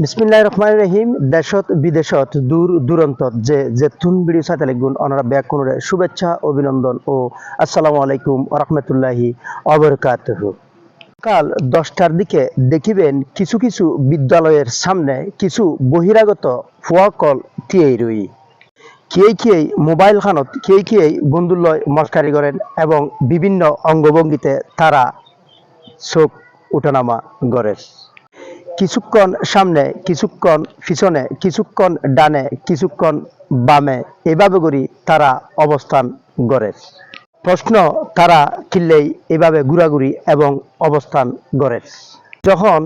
বিসমিল্লাহির রহমানির রহিম। দেশত বিদেশত দূর দূরান্তত যে যেতুন ভিডিও সাথে লিখুন ওনারা ব্যাক কোনরে শুভেচ্ছা অভিনন্দন ও আসসালামু আলাইকুম ওয়া রাহমাতুল্লাহি ওয়া বারাকাতুহু। কাল 10টার দিকে দেখিবেন কিছু কিছু বিদ্যালয়ের সামনে কিছু বহিরাগত ফুয়াকল টিয়েই রই কিয়েই মোবাইল খানত কিয়েই বন্ধুলয় মস্কারি করেন এবং বিভিন্ন অঙ্গভঙ্গিতে তারা চোখ উঠানামা করে। কিছুক্ষণ সামনে, কিছুক্ষণ পিছনে, কিছুক্ষণ ডানে, কিছুক্ষণ বামে এভাবে করি তারা অবস্থান করে। প্রশ্ন তারা কিনলেই এভাবে ঘুরাঘুরি এবং অবস্থান করে। যখন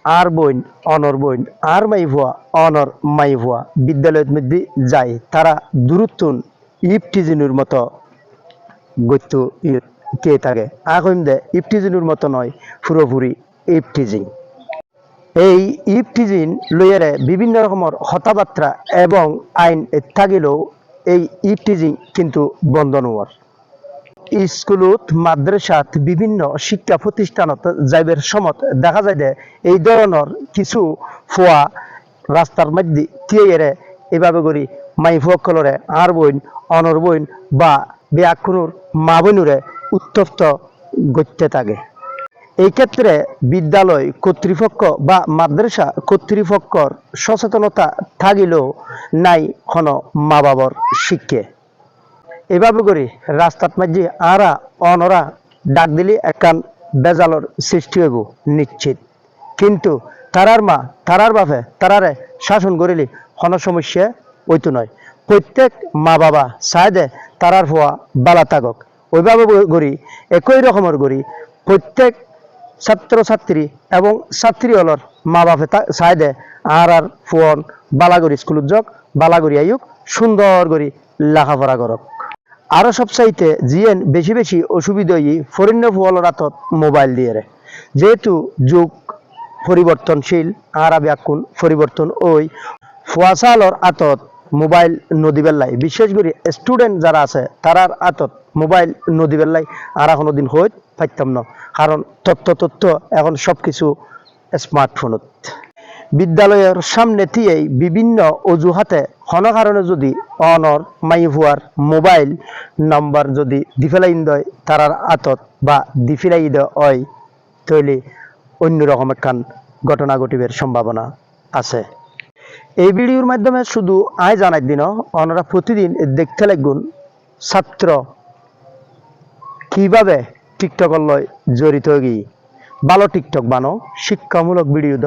আর বইন অনর বইন আর মাই ভুয়া অনর মাই ভুয়া বিদ্যালয়ের মধ্যে যায় তারা দূরত্বন ইফটিজিনুর মতো গত্য কে থাকে আগুন দে ইফটিজিনুর মতো নয়, পুরোপুরি ইফটিজিং। এই ইফটিজিন লইয়ারে বিভিন্ন রকমের কথাবার্তা এবং আইন থাকিলেও এই ইফটিজিং কিন্তু বন্ধ নোয়ার। স্কুলত মাদ্রাসাত বিভিন্ন শিক্ষা প্রতিষ্ঠানত যাইবের সমত দেখা যায় যে এই ধরনের কিছু ফোয়া রাস্তার মধ্যে থিয়ে এভাবে করি মাই ফকলরে আর বইন অনর বইন বা বেয়াক্ষুনুর মা বইনুরে উত্তপ্ত গত্যে থাকে। এই ক্ষেত্রে বিদ্যালয় কর্তৃপক্ষ বা মাদ্রাসা কর্তৃপক্ষর সচেতনতা থাকিলেও নাই কোন মা বাবার শিক্ষে। এভাবে করি রাস্তার মাঝে আরা অনরা ডাক দিলে একখান বেজালর সৃষ্টি হইব নিশ্চিত। কিন্তু তারার মা তারার বাপে তারারে শাসন করিলে কোনো সমস্যা হইতো নয়। প্রত্যেক মা বাবা চায় দে তারার হওয়া বালা থাকক, ওইভাবে করি একই রকমের করি প্রত্যেক ছাত্রছাত্রী এবং ছাত্রী হলর মা বাপে চায় দে আর ফোন বালাগরি স্কুলত যাক, বালাগরি আয়ুক, সুন্দর করি লেখাপড়া করক। আরো সবচাইতে জিয়েন বেশি বেশি অসুবিধা ফরিন্য ফুয়ালর হাতত মোবাইল দিয়ে। যেহেতু যুগ পরিবর্তনশীল আর ব্যাকুণ পরিবর্তন ওই ফুয়াশালর আতত মোবাইল নদী বেল্লাই, বিশেষ করে স্টুডেন্ট যারা আছে তারার আতত মোবাইল নদী বেল্লাই আর কোনোদিন হইত পাইতাম না, কারণ তথ্য এখন সবকিছু স্মার্টফোনত। বিদ্যালয়ের সামনে দিয়েই বিভিন্ন অজুহাতে কোনো কারণে যদি অনর মাই ভুয়ার মোবাইল নাম্বার যদি দিফেলাই দেয় তারার আতত বা দিফিলাই দেয় হয় তৈলে অন্যরকম একখান ঘটনা ঘটিবের সম্ভাবনা আছে। এই ভিডিওর মাধ্যমে শুধু আয় জানাই দিন ওনারা প্রতিদিন দেখতে লাগুন ছাত্র কিভাবে টিকটকর লয় জড়িত গিয়ে ভালো টিকটক বানো শিক্ষামূলক ভিডিও দ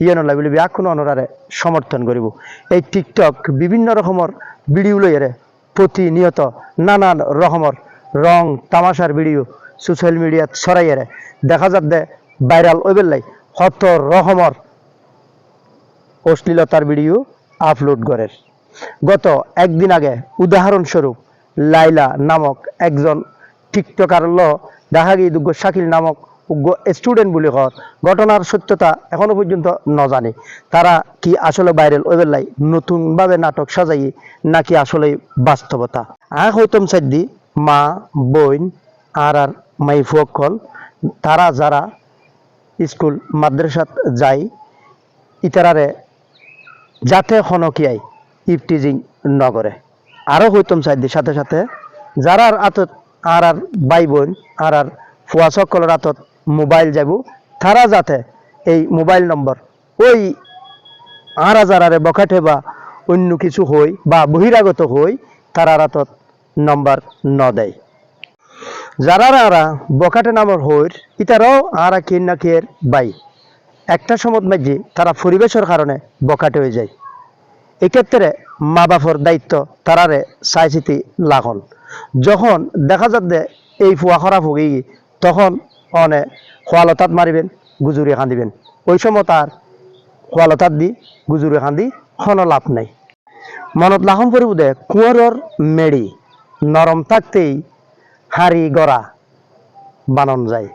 ইয়ে নলাই বলে এখন অনরারে সমর্থন করিব। এই টিকটক বিভিন্ন রকমের ভিডিও লইয়ারে প্রতিনিয়ত নানান রকমের রং তামাশার ভিডিও সোশ্যাল মিডিয়াত ছড়াইয়ারে দেখা যাক দে ভাইরাল ওই বেলাই কত রকমের অশ্লীলতার ভিডিও আপলোড করে। গত একদিন আগে উদাহরণস্বরূপ লাইলা নামক একজন টিকটকার দেখা গিয়ে দুগ্গ শাকিল নামক উগ্র স্টুডেন্ট বলে কর ঘটনার সত্যতা এখনো পর্যন্ত ন জানে তারা কি আসলে ভাইরাল ওই বেলাই নতুনভাবে নাটক সাজাই নাকি আসলে বাস্তবতা। হইতম সাইদি মা বইন আর মাই ফকল তারা যারা স্কুল মাদ্রাসাত যায় ইতারারে যাতে হনকিয়াই ইফটিজিং নগরে। আরো হইতম চাইদি সাথে সাথে যারা আতত আর ভাই বোন আর ফুয়া সকলের আতত মোবাইল যাব তারা যাতে এই মোবাইল নম্বর ওই আর যারারে বখাটে বা অন্য কিছু হই বা বহিরাগত হই তারা আতত নম্বর ন দেয়। যারা বখাটে নামর হইর ইতারাও আর কে না কে বাই একটা সমত মাঝে তারা পরিবেশের কারণে বখাটে হয়ে যায়। এক্ষেত্রে মা বাপর দায়িত্ব তারারে চাই চিতি লাখন। যখন দেখা যাবে এই ফুয়া খারাপ হয়ে গিয়ে তখন অনে খোয়ালতাত মারিবেন গুজুরি খান্দিবেন, ওই সময় তার খোয়ালতাত দি গুজুরি খান্দি কোনো লাভ নাই। মনত লাখন করিব দে কুঁয়রর মেড়ি নরম থাকতেই হাড়ি গড়া বানন যায়,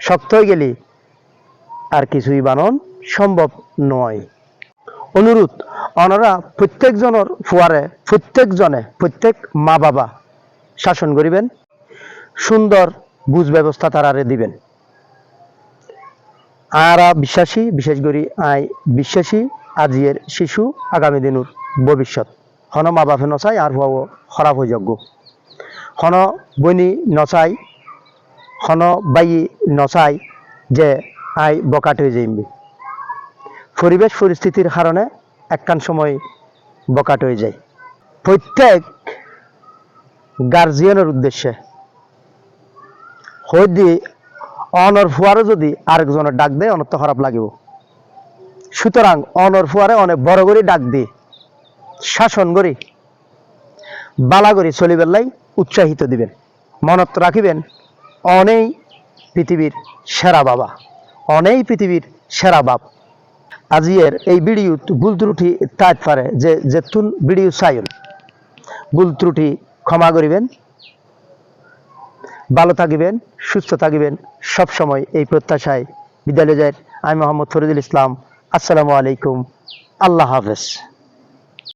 শক্ত হয়ে গেলি আর কিছুই বানন সম্ভব নয়। অনুরোধ ওনারা প্রত্যেকজনের ফুয়ারে প্রত্যেক মা বাবা শাসন করিবেন, সুন্দর বুঝ ব্যবস্থা তারারে দিবেন। আরা বিশ্বাসী বিশেষ করে আই বিশ্বাসী আজিয়ের শিশু আগামী দিনের ভবিষ্যৎ হন মা বাপে নচাই আর হওয়া খারাপ হয়ে যাগ হন বইনি নচাই হন বাই নচাই যে আই বকাট হয়ে যাইবি পরিবেশ পরিস্থিতির কারণে একখান সময় বকাট হয়ে যায় প্রত্যেক গার্জিয়ানের উদ্দেশ্যে হইদি অনর ফুয়ারও যদি আরেকজনের ডাক দেয় অনর তো খারাপ লাগিব সুতরাং অনর ফুয়ারে অনেক বড় করে ডাক দিয়ে শাসন করি বালা করে চলিবেলাই উৎসাহিত দিবেন মনত রাখিবেন অনেই পৃথিবীর সেরা বাবা অনেই পৃথিবীর সেরা বাপ আজিয়ের এই ভিডিও ভুল ত্রুটি তাইত পারে যে যেতুন ভিডিও চাইন ভুল ত্রুটি ক্ষমা করিবেন ভালো থাকিবেন সুস্থ থাকিবেন সব সময় এই প্রত্যাশায় বিদায় যায় আমি মোহাম্মদ ফরিদুল ইসলাম আসসালামু আলাইকুম আল্লাহ হাফেজ